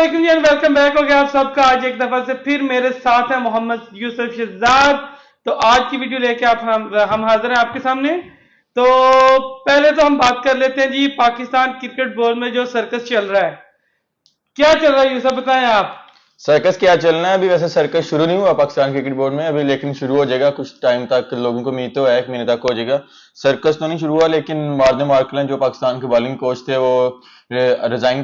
वालेकुम जी and welcome back हो गया आप सबका। आज एक दफा से फिर मेरे साथ है मोहम्मद यूसुफ शहजाद। तो आज की वीडियो लेके हम हाजिर हैं आपके सामने। तो पहले तो हम बात कर लेते हैं जी, पाकिस्तान क्रिकेट बोर्ड में जो सर्कस चल रहा है, क्या चल रहा है यूसुफ, बताएं आप। सर्कस क्या चलना है? अभी वैसे सर्कस शुरू नहीं हुआ पाकिस्तान क्रिकेट बोर्ड में अभी, लेकिन शुरू हो जाएगा कुछ टाइम तक। लोगों को उम्मीद तो है 1 महीने तक हो जाएगा। सर्कस तो नहीं शुरू हुआ, लेकिन मार्ने मार्कलन जो पाकिस्तान के बॉलिंग कोच थे वो रिजाइन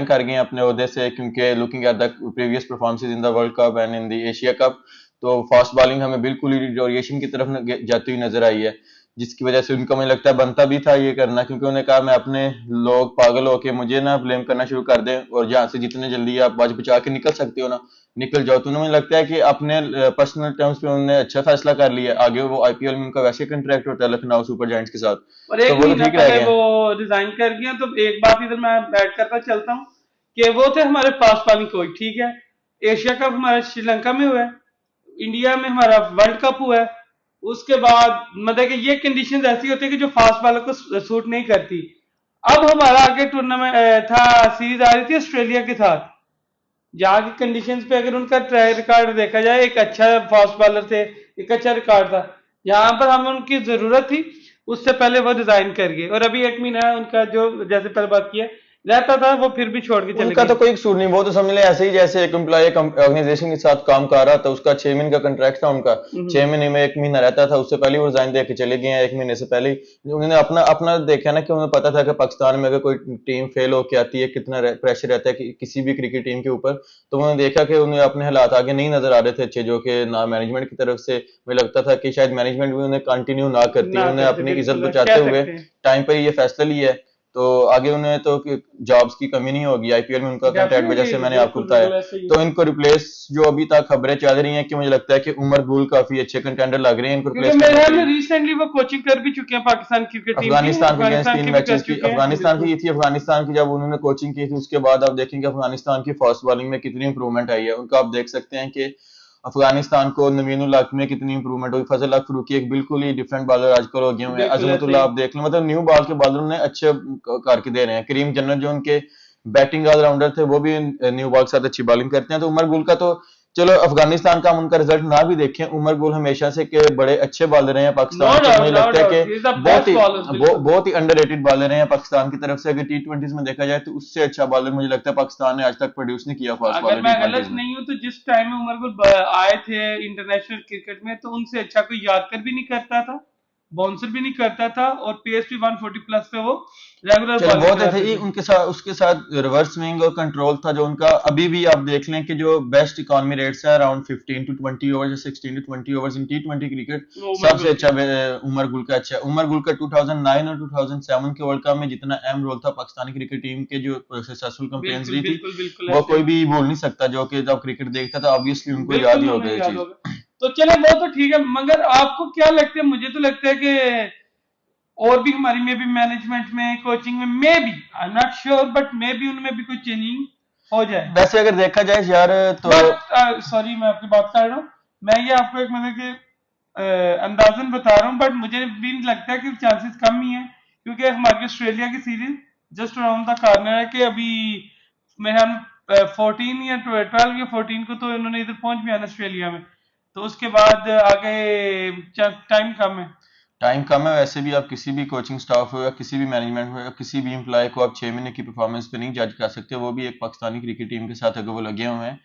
कर गए अपने ओहदे से, क्योंकि looking at the previous performances in the world cup and in the Asia cup, तो फास्ट बॉलिंग हमें बिल्कुल ही डिटोरिएशन की तरफ जाती हुई नजर आई है, जिसकी वजह से उनको मुझे लगता है बनता भी था ये करना, क्योंकि उन्होंने कहा मैं अपने लोग पागल होके मुझे ना ब्लेम करना शुरू कर दें और जहां से जितने जल्दी आप बच बचा के निकल सकते हो ना निकल जाओ। तो मुझे लगता है कि अपने पर्सनल टर्म्स पे उन्होंने अच्छा फैसला कर लिया। आगे वो आईपीएल में उनका वैसे कंट्रैक्ट होता है लखनऊ सुपर जायंट्स के साथ, और तो एक वो तो महीना ठीक रह पहले गया। वो रिजाइन कर गया। तो एक बात इधर मैं ऐड करता चलता हूँ कि वो थे हमारे फास्ट बॉलिंग कोच, ठीक है। एशिया कप हमारा श्रीलंका में हुआ है, इंडिया में हमारा वर्ल्ड कप हुआ है। उसके बाद मतलब कि ये कंडीशंस ऐसी होती है कि जो फास्ट बॉलर को सूट नहीं करती। अब हमारा आगे टूर्नामेंट था, सीरीज आ रही थी ऑस्ट्रेलिया के साथ, जहाँ की कंडीशंस पे अगर उनका ट्रैक रिकॉर्ड देखा जाए, एक अच्छा फास्ट बॉलर थे, एक अच्छा रिकॉर्ड था। यहाँ पर हमें उनकी जरूरत थी, उससे पहले वो रिजाइन कर गए। और अभी एक महीना उनका जो जैसे पहले बात किया रहता था, वो फिर भी छोड़ के चले उनका गए। तो कोई कसूर नहीं, वो तो समझ ले ऐसे ही जैसे एक एम्प्लॉय ऑर्गेनाइजेशन के साथ काम कर रहा था, उसका 6 महीने का कॉन्ट्रैक्ट था उनका। हम्म। 6 महीने में 1 महीना रहता था, उससे पहले वो रिजाइन दे के चले गए हैं 1 महीने से पहले ही। उन्होंने अपना अपना देखा ना कि उन्हें पता था कि पाकिस्तान में अगर कोई टीम फेल होके आती है कितना प्रेशर रहता है कि किसी भी क्रिकेट टीम के ऊपर। तो उन्होंने देखा कि उन्हें अपने हालात आगे नहीं नजर आ रहे थे अच्छे, जो कि ना मैनेजमेंट की तरफ से मुझे लगता था कि शायद मैनेजमेंट भी उन्हें कंटिन्यू ना करती, ना उन्हें करते, अपनी इज्जत बिल्कुल बचाते कह हुए सकते हैं। टाइम पर ये फैसला लिया है। तो आगे उन्हें तो जॉब्स की कमी नहीं होगी आईपीएल में उनका कंट्रैक्ट, वजह से डेफिनेटली, मैंने आपको बिल्कुल बताया। बिल्कुल ऐसे ही तो है। इनको रिप्लेस जो अभी तक खबरें चल रही हैं कि मुझे लगता है कि उमर गुल काफी अच्छे कंटेंडर लग रहे हैं इनको क्योंकि रिप्लेस मेरे करने के ख्याल में लिए। रिसेंटली वो कोचिंग कर भी चुके हैं पाकिस्तान क्रिकेट टीम की, अफगानिस्तान के अगेंस्ट अफगानिस्तान तीन की भी कर मैचेस की चुके हैं, अफगानिस्तान बिल्कुल। की थी, अफगानिस्तान की जब उन्होंने कोचिंग की थी उसके बाद आप देखेंगे अफगानिस्तान की फास्ट बॉलिंग में कितनी इंप्रूवमेंट आई है उनका। आप देख सकते हैं कि अफगानिस्तान को नवीन उल हक में कितनी इंप्रूवमेंट हुई, फजल हक फरूकी एक बिल्कुल ही डिफरेंट बॉलर आजकल हो गए हुए हैं, बिल्कुल ऐसे अजमतुल्लाह ही। आप देख लें, मतलब न्यू बॉल के बॉलर ने अच्छे करके दे रहे हैं। करीम जन्नत जो उनके बैटिंग ऑलराउंडर थे वो भी न्यू बॉल के साथ अच्छी बॉलिंग करते हैं। तो उमर गुल का तो चलो अफगानिस्तान का हम उनका रिजल्ट ना भी देखें, उमर गुल हमेशा से के बड़े अच्छे बॉलर रहे हैं नो पाकिस्तान के। डाउट, मुझे नो लगता है डाउट, कि ही इज द बहुत बेस्ट ही बॉलर, बिल्कुल। बहुत ही अंडररेटेड बॉलर हैं पाकिस्तान की तरफ से। अगर टी20 में देखा जाए तो उससे अच्छा बॉलर मुझे लगता है पाकिस्तान ने आज तक प्रोड्यूस नहीं किया फास्ट अगर बॉलर मैं टी20 गलत में। नहीं हूं तो जिस टाइम में उमर गुल आए थे इंटरनेशनल क्रिकेट में, तो उनसे अच्छा कोई यादकर भी नहीं करता था, बाउंसर भी नहीं करता था, और पेस भी 140 प्लस पे वो रेगुलर चलो बॉलिंग बहुत है कराते ही थे। उनके साथ, उसके साथ रिवर्स स्विंग और कंट्रोल था जो उनका। अभी भी आप देख लें कि जो बेस्ट इकोनॉमी रेट्स है अराउंड 15 to 20 ओवर या 16 to 20 overs in T20 cricket, वो उमर सबसे गुल अच्छा के। उमर गुल का अच्छा है। उमर गुल का 2009 और 2007 के वर्ल्ड कप में जितना अहम रोल था पाकिस्तानी क्रिकेट टीम के जो सक्सेसफुल कैंपेन्स बिल्कुल रही थी, बिल्कुल बिल्कुल वो ऐसे कोई ही। भी भूल नहीं सकता। जो कि जब क्रिकेट देखता था ऑब्वियसली उनको याद बिल्कुल ही होगा उन्हें ये याद चीज। होगा। तो चले, वो तो ठीक है, मगर आपको क्या लगता है? मुझे तो लगता है कि और भी हमारी मे बी मैनेजमेंट में, कोचिंग में, may be, I am not sure, but may be उनमें भी कोई चेंजिंग हो जाए। वैसे अगर देखा जाए यार तो बट सॉरी, मैं आपकी बात कर रहा हूँ। मैं ये आपको एक मतलब कि अंदाजन बता रहा हूँ, बट मुझे भी लगता है कि चांसेस कम ही है, क्योंकि हमारी ऑस्ट्रेलिया की series just around the corner है। कि अभी मेरे हम 14 या 12 या 14 को तो इन्होंने इधर पहुंच भी आना ऑस्ट्रेलिया में। तो उसके बाद आगे टाइम कम है। टाइम कम है। वैसे भी आप किसी भी कोचिंग स्टाफ हो या किसी भी मैनेजमेंट हो या किसी भी एम्प्लॉय को आप 6 महीने की परफॉर्मेंस पे नहीं जज कर सकते, वो भी एक पाकिस्तानी क्रिकेट टीम के साथ अगर वो लगे हुए हैं।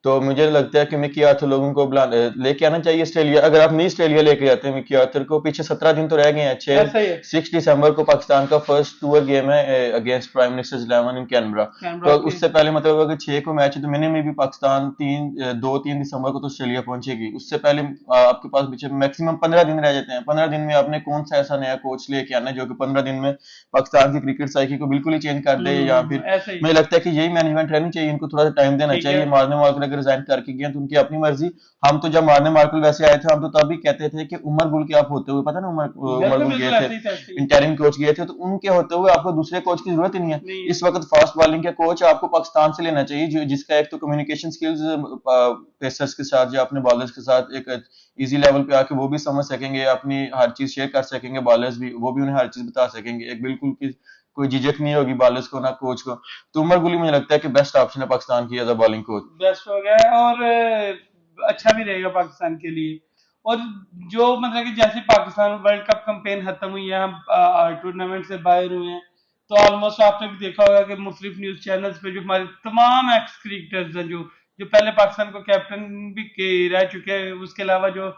तो मुझे लगता है कि मिकी आर्थर लोगों को बुला लेके आना चाहिए ऑस्ट्रेलिया। अगर आप नहीं ऑस्ट्रेलिया लेके आते हैं मिकी आर्थर को, पीछे 17 दिन तो रह गए हैं। छह ऐसा ही है। 6 दिसंबर को पाकिस्तान का फर्स्ट टूर गेम है अगेंस्ट प्राइम मिनिस्टर्स 11 इन कैनबरा। कैमरा तो के। उससे पहले मतलब अगर 6 को मैच है तो मिनिमम भी पाकिस्तान 2-3 दिसंबर को तो ऑस्ट्रेलिया पहुंचेगी। उससे पहले आपके पास पीछे मैक्सिमम 15 दिन रह जाते हैं। 15 दिन में आपने कौन सा ऐसा नया कोच लेके आना है जो कि 15 दिन में पाकिस्तान की क्रिकेट साइकिल को बिल्कुल ही चेंज कर दे, या फिर ऐसा ही। मुझे लगता है कि यही मैनेजमेंट रहनी चाहिए, इनको थोड़ा सा टाइम देना ठीक है। चाहिए। मार्ने मार्कल अगर रिजाइन करके गए तो उनकी अपनी मर्जी। हम तो जब मार्ने मार्कल वैसे आए थे हम तो तब भी कहते थे कि उमर गुल के आप होते हुए, पता ना उमर बिल्कुल गुल गए बिल्कुल थे ऐसे ही था, ऐसे ही। इंटरिम कोच गए थे, तो उनके होते हुए आपको दूसरे कोच की जरूरत ही नहीं है। नहीं है। इस वक्त फास्ट बॉलिंग के कोच आपको पाकिस्तान से लेना चाहिए, जो जिसका एक तो कम्युनिकेशन स्किल्स पेसर्स के साथ या अपने बॉलर्स के साथ एक इजी लेवल पे आके वो भी समझ सकेंगे, अपनी हर चीज शेयर कर सकेंगे, बॉलर्स भी वो भी उन्हें हर चीज बता सकेंगे। एक बिल्कुल कोई झिझक नहीं होगी बॉलर्स को ना कोच को। तो उमर गुली मुझे लगता है कि बेस्ट ऑप्शन है पाकिस्तान की as a bowling coach. Best हो गया है, और अच्छा भी रहेगा पाकिस्तान के लिए। और जो मतलब कि जैसे पाकिस्तान वर्ल्ड कप कैंपेन खत्म हुई है, हम टूर्नामेंट से बाहर हुए हैं, तो ऑलमोस्ट आपने भी देखा होगा कि मुख्तलिफ न्यूज चैनल्स पे जो हमारे तमाम एक्स क्रिकेटर्स हैं, जो जो पहले पाकिस्तान को कैप्टन भी रह चुके हैं, उसके अलावा जो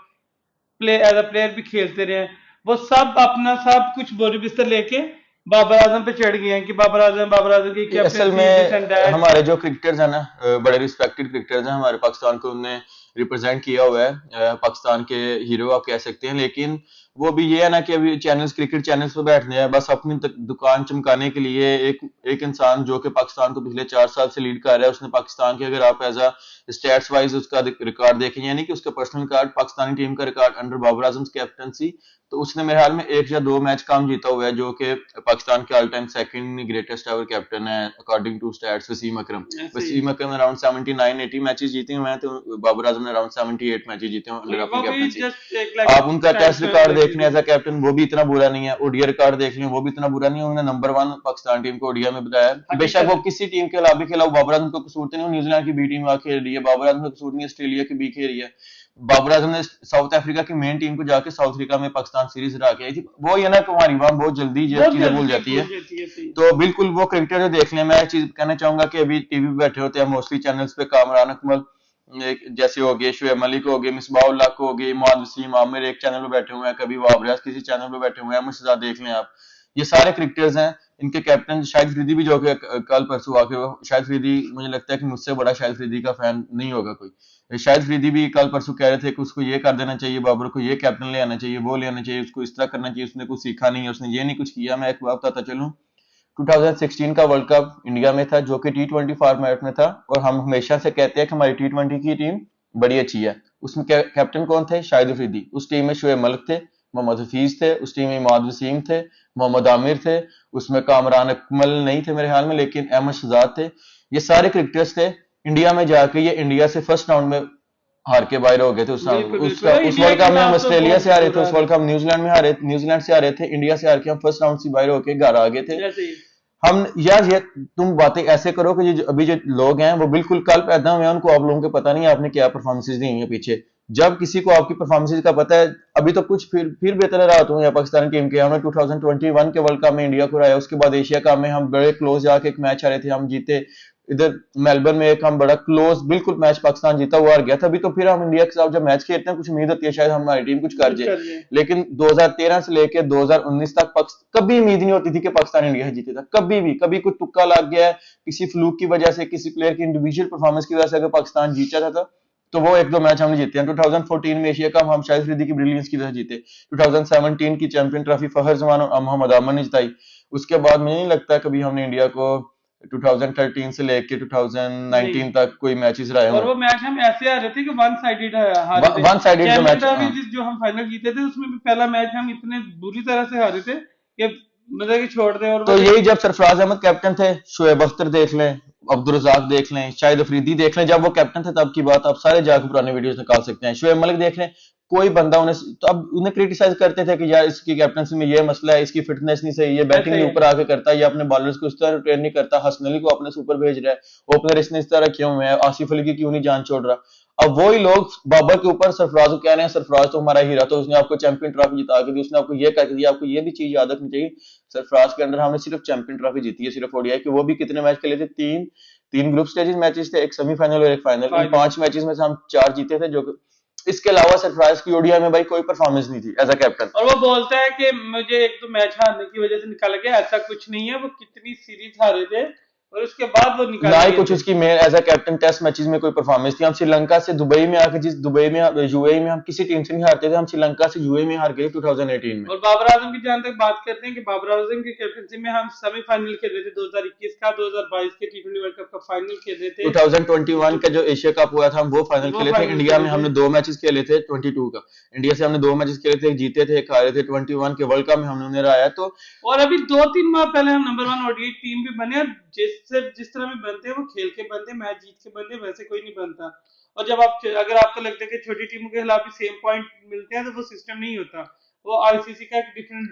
प्ले एज अ प्लेयर भी खेलते रहे हैं, वो सब अपना सब कुछ बोरी बिस्तर लेके बाबर आजम पे चढ़ गए हैं कि बाबर आजम की असल कैप्टनसी दिस एंड में दैट। हमारे जो क्रिकेटर्स हैं ना, बड़े रिस्पेक्टेड क्रिकेटर्स हैं हमारे पाकिस्तान को, उन्होंने रिप्रेजेंट किया हुआ है, पाकिस्तान के हीरो आप कह सकते हैं। लेकिन वो भी ये है ना कि अभी चैनल्स, क्रिकेट चैनल्स पे बैठने हैं बस अपनी दुकान चमकाने के लिए। एक एक इंसान जो कि पाकिस्तान को पिछले 4 साल से लीड कर रहा है, उसने पाकिस्तान के, अगर आप एज अ स्टैट्स वाइज उसका रिकॉर्ड देखें, यानी कि उसका पर्सनल रिकॉर्ड, पाकिस्तानी टीम का record under Babar Azam captaincy, तो उसने मेरे ख्याल में 1 या 2 मैच कम जीता हुआ है, जो कि पाकिस्तान के all time second greatest ever captain है अकॉर्डिंग टू स्टैट्स वसीम अकरम। ऐसे ही वसीम अकरम ने अराउंड 79-80 मैचेस जीते हुए हैं, तो बाबर आजम ने अराउंड 78 मैचेस जीते हैं अंडर अपनी वो भी कैप्टनसी। जस्ट एक लाइक आप उनका टाइम टेस्ट स्पेंड रिकॉर्ड करके देख लें थी। एज अ कैप्टन, वो भी इतना बुरा नहीं है। ओडीआई रिकॉर्ड देख लें, वो भी इतना बुरा नहीं है। उन्होंने नंबर 1 पाकिस्तान टीम को ओडीआई में बताया। बेशक वो हकीकत किसी टीम के खिलाफ भी खेला, बाबर आजम को कसूर तो नहीं, न्यूजीलैंड की बी टीम खेल रही है, बाबर आजम का कसूर नहीं, ऑस्ट्रेलिया की बी खेल रही है। बाबर आजम ने साउथ अफ्रीका की मेन टीम को जाके साउथ अफ्रीका में पाकिस्तान सीरीज हरा के आई थी। वो ये ना कि हमारी वहां बहुत जल्दी ये बहुत चीजें भूल जल्दी जाती है। भूल जाती है, सही। तो बिल्कुल वो क्रिकेटर जो देख लें, मैं एक चीज कहना चाहूंगा कि अभी टीवी पे बैठे होते हैं मोस्टली चैनल्स पे, कामरान अकमल जैसे हो गए, शुएब मलिक हो गए, मिसबाह उल हक हो गए, मुआद वसीम आमिर एक चैनल पे बैठे हुए हैं, कभी वो रियाज किसी चैनल पे बैठे हुए हैं, मुर्शिदा देख लें आप। ये सारे क्रिकेटर्स हैं। इनके कैप्टन शाहिद फरीदी भी, जो कि कल परसों आके, शाहिद फरीदी मुझे लगता है कि मुझसे बड़ा शाहिद फरीदी का फैन नहीं होगा कोई। शाहिद फरीदी भी कल परसों कह रहे थे कि उसको ये कर देना चाहिए, बाबर को ये कैप्टन ले आना चाहिए, वो ले आना चाहिए, उसको इस तरह करना चाहिए, उसने कुछ सीखा नहीं है, उसने ये नहीं कुछ किया। मैं एक बात बताता चलूं, 2016 का वर्ल्ड कप इंडिया में था, जो कि टी20 फॉर्मेट में था, और हम हमेशा से कहते हैं कि हमारी टी20 की टीम बड़ी अच्छी है। उसमें कैप्टन कौन थे? शाहिद अफरीदी। उस टीम में शुएब मलिक थे, मोहम्मद हफीज थे, उस टीम में इमाद वसीम थे, मोहम्मद आमिर थे, उसमें कामरान अकमल नहीं थे मेरे ख्याल में, लेकिन अहमद शहजाद थे। ये सारे क्रिकेटर्स थे। इंडिया में जाके ये इंडिया से फर्स्ट राउंड में हार के बाहर हो गए थे। बिल्कुल बिल्कुल, उसका और उस इंडिया वर्ल्ड के कप में हम खिलाफ तो ऑस्ट्रेलिया से बहुत हारे थे, बुरा उस हाल वर्ल्ड कप न्यूजीलैंड में हारे, न्यूजीलैंड से हारे थे, इंडिया से हार के हम फर्स्ट राउंड से बाहर होके घर आ गए थे। है, ऐसे ही। हम यार, ये तुम बातें ऐसे करो कि अभी जो लोग हैं वो बिल्कुल कल पैदा हुए हैं, उनको आप लोगों को पता नहीं है आपने क्या परफॉर्मेंसेज दी हुई है पीछे। जब किसी को आपकी परफॉर्मेंसेज का पता है, अभी तो कुछ फिर बेहतर रहा तो पाकिस्तानी टीम के, हमने 2021 के वर्ल्ड कप में इंडिया को हराया, उसके बाद एशिया कप में हम बड़े क्लोज जाके एक मैच हारे थे, हम जीते। इधर मेलबर्न में एक हम बड़ा क्लोज बिल्कुल मैच पाकिस्तान जीता हुआ हार गया था। अभी तो फिर हम इंडिया के साथ जब मैच खेलते हैं, कुछ उम्मीद होती है शायद हमारी टीम कुछ कर कुछ जाए। कर जाए। लेकिन 2013 से लेके 2019 तक कभी उम्मीद नहीं होती थी कि पाकिस्तान इंडिया जीतेगा, कभी भी। कभी कुछ तुक्का लग गया है किसी फ्लूक की वजह से, किसी प्लेयर की इंडिविजुअल परफॉर्मेंस की वजह से, अगर पाकिस्तान जीत जाता था तो वो 1-2 मैच हमने जीते हैं। 2014 में एशिया कप हम शाहिद अफरीदी की ब्रिलियंस की वजह से जीते। 2017 की चैंपियन ट्रॉफी फखर जमान और मोहम्मद आमर ने जिताई। उसके बाद मुझे नहीं लगता कभी हमने इंडिया को 2013 से लेके नहीं, 2019 तक कोई मैचेस रहे और हुए। वो मैच हम ऐसे हारे थे कि वन साइडेड हारे थे। वन साइडेड जो चैंपियन मैच, ट्रॉफी हाँ। जो हम फाइनल जीते थे, उसमें भी पहला मैच हम इतने बुरी तरह से हारे थे कि मतलब कि छोड़ दे। और तो मतलब यही जब सरफराज अहमद कैप्टन थे, शुएब अख्तर देख लें, अब्दुल रजाक देख लें, शाहिद अफरीदी देख लें, जब वो कैप्टन थे तब की बात आप सारे जाकर पुराने वीडियोस निकाल सकते हैं। शुएब मलिक देख लें, कोई बंदा उन्हें, तो अब उन्हें क्रिटिसाइज करते थे कि यार इसकी कैप्टनसी में ये मसला है, इसकी फिटनेस नहीं सही, ये बैटिंग ऐसे नहीं ही ऊपर है। आके करता है, ये अपने बॉलर्स को इस तरह ट्रेन नहीं करता, हसन अली को अपने सुपर भेज रहा है, ओपनर इसने इस तरह क्यों है, आसिफ अली की क्यों नहीं जान छोड़ रहा। अब वही लोग बाबर के ऊपर सरफराज को कह रहे हैं, सरफराज तो हमारा हीरा, तो उसने आपको चैंपियन ट्रॉफी जिता के दी, उसने आपको ये करके दिया। आपको ये भी चीज याद रखनी चाहिए, सरफराज के अंदर हमने सिर्फ चैंपियन ट्रॉफी जीती है, सिर्फ ओडीआई की। वो भी कितने मैच खेले थे? तीन तीन ग्रुप स्टेजेस मैचेस थे, एक सेमीफाइनल और एक फाइनल। In final. 5 मैचेस में से हम 4 जीते थे, जो इसके अलावा सरफराज की ओडीआई में भाई कोई परफॉर्मेंस नहीं थी एज अ कैप्टन। और वो बोलता है कि मुझे एक तो मैच हारने की वजह से निकाला गया, ऐसा कुछ नहीं है। वो कितनी सीरीज हारे थे और उसके बाद वो ना निकाले ही गए कुछ थे। उसकी main as a captain test matches में कोई परफॉर्मेंस थी। हम श्रीलंका से दुबई में आके, जिस दुबई में यूएई में हम किसी टीम से नहीं हारते थे, हम श्रीलंका से यूएई में हार गए 2018 में। और बाबर आजम की जहां तक बात करते हैं कि बाबर आजम की कैप्टनसी में हम सेमीफाइनल खेल रहे थे 2021 का, 2022 के टी20 वर्ल्ड कप का फाइनल खेल रहे थे। 2021 का जो एशिया कप हुआ था, हम वो फाइनल वो खेले थे। फाइनल इंडिया खेले में थे। हमने 2 मैचेस खेले थे 22 का। इंडिया से हमने 2 मैचेस खेले थे, एक जीते थे एक हारे थे। 21 के वर्ल्ड कप में हमने उन्हें हराया। तो और अभी 2-3 माह पहले हम नंबर 1 ओडीआई टीम भी बने। और जिस तरह भी बनते हैं वो खेल के बनते, मैच जीत के बनते, वैसे कोई नहीं बनता। और जब आप, अगर आपको लगता है कि छोटी टीमों के खिलाफ भी सेम पॉइंट मिलते हैं, तो वो सिस्टम नहीं होता। वो आईसीसी का एक डिफरेंट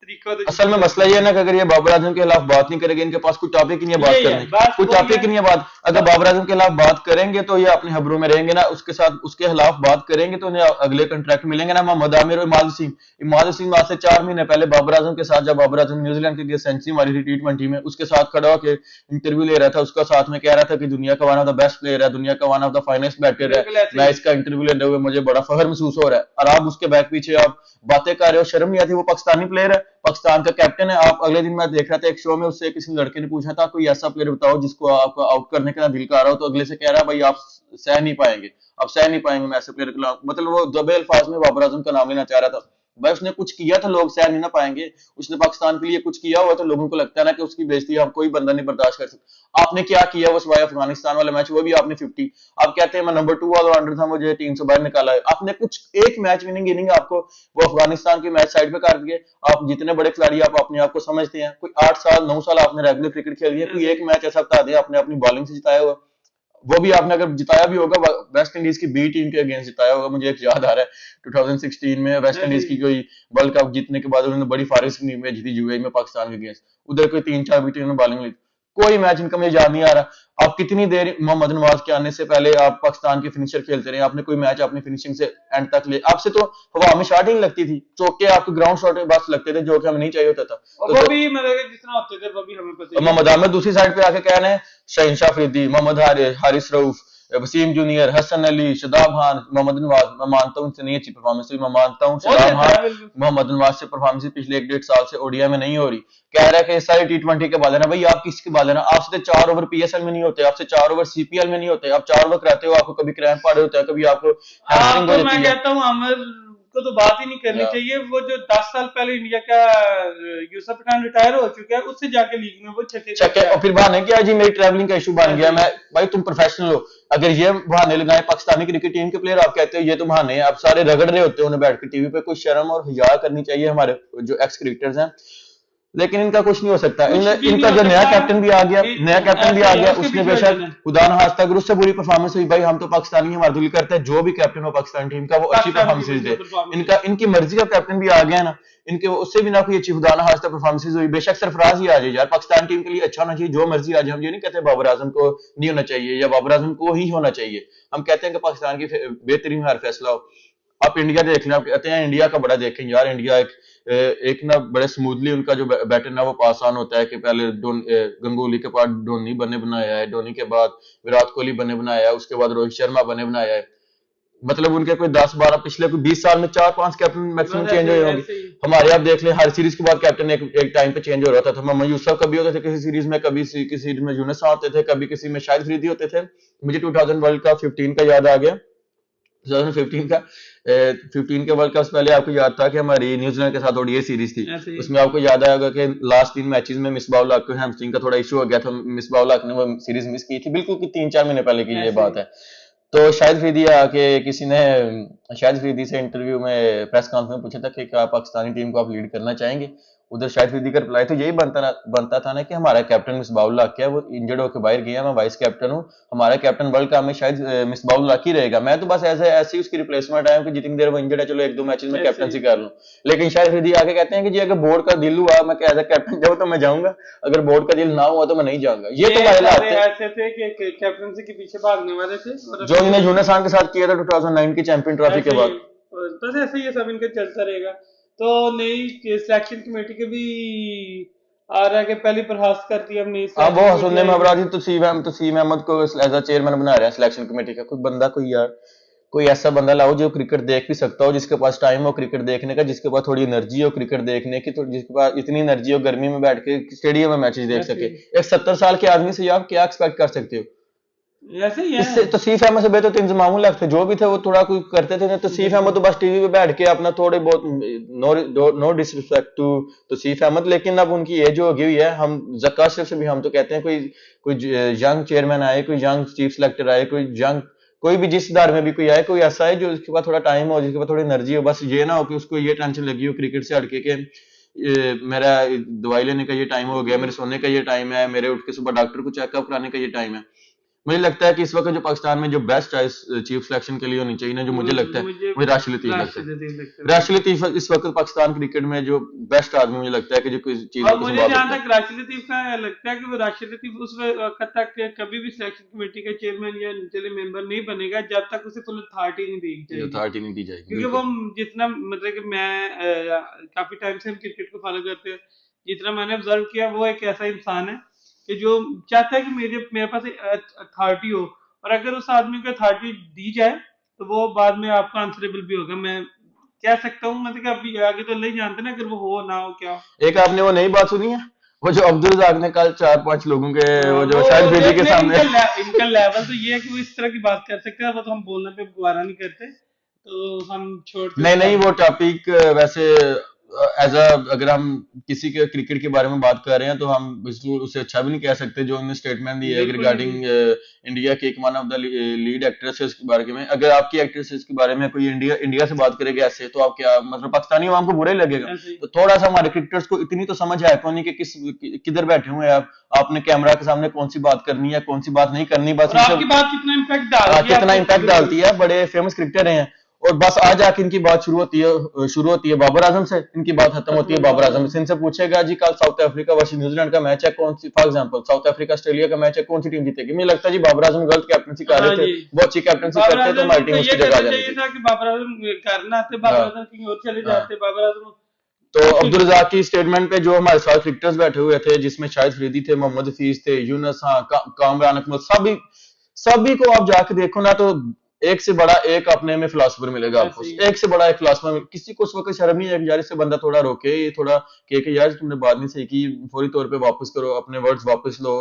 तरीका होता है असल में मसला ये है ना कि अगर ये बाबर आजम के खिलाफ बात नहीं करेंगे, इनके पास कोई टॉपिक ही नहीं है बात यही है करने की, बात कोई वही टॉपिक ही है। नहीं है बात। अगर बाबर आजम के खिलाफ बात करेंगे तो ये अपने हबरों में रहेंगे ना, उसके साथ उसके खिलाफ बात करेंगे तो उन्हें अगले कॉन्ट्रैक्ट मिलेंगे ना। मोहम्मद आमिर और इमाद वसीम आज से 4 महीने पहले बाबर आजम के साथ, जब बाबर आजम न्यूजीलैंड के लिए सेंचुरी मारी थी T20 में, उसके साथ खड़ा होकर इंटरव्यू ले रहा था, उसका साथ में कह रहा था कि दुनिया का one of the best player है, दुनिया का one of the finest batter है, बिल्कुल ऐसे मैं ही। इसका इंटरव्यू लेते हुए मुझे बड़ा फख्र महसूस हो रहा है। और आप उसके बैक पीछे आप बातें कर रहे हो, शर्म नहीं आती? वो पाकिस्तानी प्लेयर है, पाकिस्तान का कैप्टन है। आप अगले दिन मैं देख रहा था एक शो में, उससे किसी लड़के ने पूछा था कोई ऐसा प्लेयर बताओ जिसको आपको आउट करने का दिल कर रहा हो, तो अगले से कह रहा है भाई आप सह नहीं पाएंगे, आप सह नहीं पाएंगे मैं ऐसे प्लेयर के खिलाफ। मतलब वो दबे अल्फाज में बाबर आजम का नाम लेना चाह रहा था। भाई उसने कुछ किया तो लोग सह नहीं ना पाएंगे, उसने पाकिस्तान के लिए कुछ किया हुआ तो लोगों को लगता है ना कि उसकी बेइज्जती हम कोई बंदा नहीं बर्दाश्त कर सकता। आपने क्या किया वो सिवाय अफगानिस्तान वाला मैच, वो भी आपने 50, आप कहते हैं मैं नंबर 2 ऑलराउंडर था, मुझे टीम से बाहर निकाला है। आपने कुछ एक मैच विनिंग इनिंग आपको वो अफगानिस्तान की मैच साइड पे कर दिए। आप जितने बड़े खिलाड़ी आप अपने आप को समझते हैं, कोई 8 साल 9 साल आपने रेगुलर क्रिकेट खेली है, कोई ऐसे एक मैच ऐसा बता दें आपने अपनी बॉलिंग से जिताया हुआ? वो भी आपने अगर जिताया भी होगा वेस्ट इंडीज की बी टीम के अगेंस्ट जिताया होगा। मुझे एक याद आ रहा है 2016 में वेस्ट ऐसे इंडीज ही। की कोई वर्ल्ड कप जीतने के बाद उन्होंने बड़ी फारिश में जीती यूएई में पाकिस्तान के अगेंस्ट, उधर कोई 3-4 विकेट उन्होंने बॉलिंग ली। कोई मैच इनका मुझे याद नहीं आ रहा। आप कितनी देर मोहम्मद नवाज के आने से पहले आप पाकिस्तान के फिनिशर खेलते रहे, आपने कोई मैच अपनी फिनिशिंग से एंड तक ले, आपसे तो हवा में शॉट ही नहीं लगती थी, चौके आपके ग्राउंड शॉट बस लगते थे जो कि हमें नहीं चाहिए होता था। और तो वो भी मतलब कि जितना होते थे वो भी हमें पता ही है। मोहम्मद अहमद दूसरी साइड पे आके कह रहे हैं शहनशाह अफरीदी, मोहम्मद हारिस रऊफ, वसीम जूनियर, हसन अली, शदाब खान, मोहम्मद नवाज। मैं मानता हूँ इनसे नहीं अच्छी परफॉर्मेंस हुई, मैं मानता हूँ बहुत शदाब अच्छा है खान बिल्कुल। मोहम्मद नवाज से परफॉर्मेंस पिछले 1-1.5 साल से ओडीआई में नहीं हो रही। कह रहा है कि सारे T20 के बाद है ना भाई, आप किसके बाद है ना, आपसे 4 ओवर पीएसएल में नहीं होते, आपसे 4 ओवर सीपीएल में नहीं होते, आप 4 ओवर कराते हो, आपको कभी क्रैम्प पड़े होता है, कभी आपको आप हैमस्ट्रिंग हो तो मैं जाती है। कहता हूँ आमिर को तो बात ही नहीं करनी या चाहिए। वो जो 10 साल पहले इंडिया का यूसुफ पठान रिटायर हो चुका है, उससे जाके लीग में वो छक्के चक्के करता और है। फिर बहाने क्या जी मेरी ट्रैवलिंग का इशू बन ऐसे गया। ही। मैं भाई तुम प्रोफेशनल हो, अगर ये बहाने लगाए पाकिस्तानी क्रिकेट टीम के प्लेयर, आप कहते हो ये तो बहाने हैं, आप सारे रगड़ रहे होते हो उन्हें बैठ के टीवी पे। कोई शर्म और हिया करनी चाहिए हमारे जो एक्स क्रिकेटर्स हैं। लेकिन इनका कुछ नहीं हो सकता। कुछ भी नहीं इनका हो जो नया सकता। कैप्टन भी आ गया, नया कैप्टन भी ऐसे आ ही है, गया, उसके उसने पीछे हो बेशक जाना है। खुदा न खास्ता अगर उससे बुरी परफॉर्मेंस हुई, भाई हम तो पाकिस्तानी हैं, हमारा दिल करता है जो भी कैप्टन हो पाकिस्तान टीम का वो अच्छी पाकिस्तान की परफॉर्मेंस बढ़िया दे। परफॉर्मेंस है। इनका इनकी मर्जी का कैप्टन भी आ गया है ना, इनके उससे भी ना कोई अच्छी खुदा न खास्ता परफॉर्मेंस हुई, बेशक सरफराज ही आ जाए यार, पाकिस्तान टीम के लिए अच्छा होना चाहिए, जो मर्जी आ जाए। हम ये नहीं कहते बाबर आजम को नहीं होना चाहिए या बाबर आजम को ही होना चाहिए, हम कहते हैं कि पाकिस्तान की बेहतरीन हर फैसला हो। आप इंडिया देख लें, आप कहते हैं इंडिया का बड़ा देखें यार, इंडिया एक ना बड़े स्मूथली उनका जो बैटर ना वो पास ऑन होता है कि पहले गंगोली के बाद धोनी बने बनाया है, धोनी के बाद विराट कोहली बने बनाया है, उसके बाद रोहित शर्मा बने बनाया है। मतलब उनके कोई 10-12 पिछले कोई 20 साल में 4-5 कैप्टन मैक्सिमम बस चेंज ऐसे हुए ही होंगे। ऐसे ही। हमारे आप देख लें हर सीरीज के बाद कैप्टन एक टाइम पे चेंज हो रहा था। मोहम्मद यूसुफ कभी होते थे किसी सीरीज में, कभी किसी सीरीज में यूनुस होते थे, कभी किसी में शाहिद अफरीदी होते थे। मुझे 2000 वर्ल्ड कप 15 का याद आ गया, 2015 का 15 के वर्ल्ड कप से पहले आपको याद था कि हमारी न्यूजीलैंड के साथ ओडीआई सीरीज थी। ऐसे ही। उसमें आपको याद आएगा कि लास्ट 3 मैचेस में मिसबाउल हक को हैमस्ट्रिंग का थोड़ा इशू हो गया था, मिसबाउल हक ने वो सीरीज मिस की थी, बिल्कुल कि 3-4 महीने पहले की ये ऐसे बात ही। है। तो शाहिद अफरीदी आके किसी ने शाहिद अफरीदी से इंटरव्यू में प्रेस कॉन्फ्रेंस में पूछा था कि क्या पाकिस्तानी टीम को आप लीड करना चाहेंगे। उधर शाहिद अफरीदी का रिप्लाई तो यही बनता था ना कि हमारा कैप्टन मिसबाउल हक है, वो इंजर्ड होकर बाहर गया, मैं वाइस कैप्टन हूँ, हमारा कैप्टन वर्ल्ड कप में शायद मिसबाउल हक ही रहेगा, मैं तो बस ऐसे ऐसी उसकी रिप्लेसमेंट आया हूँ कि जितनी देर वो इंजर्ड है चलो 1-2 मैचेस में ऐसे कैप्टनसी ही। कर लूँ। लेकिन शाहिद अफरीदी आके कहते हैं कि जी अगर बोर्ड का दिल हुआ मैं एज ए कैप्टन जाऊँ तो मैं जाऊंगा, अगर बोर्ड का दिल ना हुआ तो मैं नहीं जाऊंगा। ये तो ये मामला सारे थे ऐसे थे कि कैप्टनसी के पीछे भागने वाले थे और जो अभी इन्हें यूनुस खान के साथ किया था 2009 की चैंपियन ट्रॉफी ऐसे के ही। बाद। बस ऐसे ही ये सब इनका चलता रहेगा। तो नई सिलेक्शन कमेटी के भी आ रहा है कि पहली बर्खास्त कर दी, अब नई हाँ सिलेक्शन वो कमेटी सुनने में आएगी। अपराधी तसीम अहमद को एज अ चेयरमैन बना रहा है सिलेक्शन कमेटी का। कोई बंदा कोई यार कोई ऐसा बंदा लाओ जो क्रिकेट देख भी सकता हो, जिसके पास टाइम हो क्रिकेट देखने का, जिसके पास थोड़ी एनर्जी हो क्रिकेट देखने की, तो जिसके पास इतनी एनर्जी हो गर्मी में बैठ के स्टेडियम में मैचेस देख ऐसे सके। ही। एक 70 साल के आदमी से आप क्या एक्सपेक्ट कर सकते हो? ऐसे ही इससे है। तौसीफ अहमद से बेहतर तो इंजमामुल हक थे, जो भी थे वो थोड़ा कोई करते थे ना। तौसीफ अहमद तो बिल्कुल। बस टीवी पे बैठ के अपना थोड़े बहुत, no disrespect to Tauseef Ahmed, लेकिन अब उनकी एज हो गई है। हम जक्का अशरफ से भी हम तो कहते हैं कोई कोई यंग चेयरमैन आए, कोई यंग चीफ सेलेक्टर आए, कोई यंग कोई भी जिस इदारे में भी कोई आए, कोई ऐसा है जो उसके पास थोड़ा टाइम हो, जिसके पास थोड़ी एनर्जी हो। बस ये ना हो कि उसको ये टेंशन लगी हो क्रिकेट से हटके के मेरा दवाई लेने का ये टाइम हो गया, मेरे सोने का ये टाइम है, मेरे उठ के सुबह डॉक्टर को चेकअप कराने का ये टाइम है। मुझे लगता है कि इस वक्त जो पाकिस्तान में जो बेस्ट चॉइस चीफ सिलेक्शन के लिए होनी चाहिए ना, जो मुझे लगता है मुझे वो राशिद लतीफ लगता है। राशिद लगता है। राशिद लतीफ इस वक्त पाकिस्तान क्रिकेट में जो बेस्ट आदमी मुझे लगता है कि जो कोई चीजों और को मुझे संभाल जहां सकता है। तक राशिद लतीफ का लगता है कि वो राशिद लतीफ उस वक्त तक कभी भी सिलेक्शन कमेटी का चेयरमैन या चले मेंबर नहीं बनेगा जब तक उसे फुल अथॉरिटी नहीं दी ये जाएगी। अथॉरिटी नहीं दी जाएगी, क्योंकि वो बिल्कुल। जितना मतलब कि मैं काफी टाइम से हम क्रिकेट को फॉलो करते हैं, जितना मैंने ऑब्जर्व किया वो एक ऐसा इंसान है कि जो चाहता है कि मेरे मेरे पास अथॉरिटी हो, और अगर उस आदमी को अथॉरिटी दी जाए तो वो बाद में आपका आंसरेबल भी होगा। मैं कह सकता हूँ मतलब कि अभी आगे तो नहीं जानते ना, अगर वो हो ना हो क्या हो। एक आपने वो नई बात सुनी है, वो जो अब्दुल रज़ाक ने कल 4-5 लोगों के वो जो वो शाहिद बेदी के नहीं, सामने इनका लेवल तो ये है कि वो इस तरह की बात कर सकते हैं, वो तो हम बोलने पे गवारा नहीं करते, तो हम छोड़ते नहीं उस नहीं, वो टॉपिक टॉपिक वैसे एज अ अगर हम किसी के क्रिकेट के बारे में बात कर रहे हैं तो हम बिल्कुल उससे अच्छा भी नहीं कह सकते जो उन्होंने स्टेटमेंट दी है बिल्कुल रिगार्डिंग नहीं। इंडिया के एक one of the lead actresses के बारे में। अगर आपकी एक्ट्रेसेस के बारे में कोई इंडिया इंडिया से बात करेगा ऐसे, तो आप क्या मतलब पाकिस्तानी आवाम को बुरा ही लगेगा। ऐसे ही। तो थोड़ा सा हमारे क्रिकेटर्स को इतनी तो समझ है कौन नहीं कि किधर बैठे हुए हैं आप, आपने कैमरा के सामने कौन सी बात करनी है कौन सी बात नहीं करनी, बस और आपकी बात कितना इम्पैक्ट डालती है कितना आपके ऊपर, इम्पैक्ट बिल्कुल। डालती है। बड़े फेमस क्रिकेटर हैं और बस आज आके इनकी बात शुरू होती है बाबर आजम से, इनकी बात खत्म होती है बाबर आजम से। इनसे पूछेगा जी कल साउथ अफ्रीका वर्सेस न्यूजीलैंड का मैच है, कौन सी for example south Africa Australia का मैच है, कौन सी टीम जीतेगी? मुझे लगता है जी बाबर आजम गलत कैप्टनसी कर हाँ रहे थे, जी। बहुत अच्छी कैप्टनसी बाबर करते तो आजम हमारी को टीम ये उसकी जगह आ करना जानी चाहिए थी। था कि बाबर आजम करना आते, बाबर हाँ आजम कहीं और चले हाँ। जाते, बाबर आजम तो बिल्कुल। अब्दुल रज़ाक की स्टेटमेंट पे जो हमारे साथ क्रिकेटर्स बैठे हुए थे, जिसमें शाहिद फरीदी थे, मोहम्मद हफीज थे, यूनुस, हाँ कामरान अकमल, सभी सभी को आप जाके देखो ना, तो एक से बड़ा एक अपने में फिलोसफर मिलेगा आपको, ऐसे ही। एक से बड़ा एक फिलोसफर। किसी को उस वक्त शर्म नहीं है कि यार इससे बंदा थोड़ा रोके, ये थोड़ा कि यार तुमने बात नहीं सही की, फौरी तौर पे वापस करो, अपने वर्ड्स वापस लो।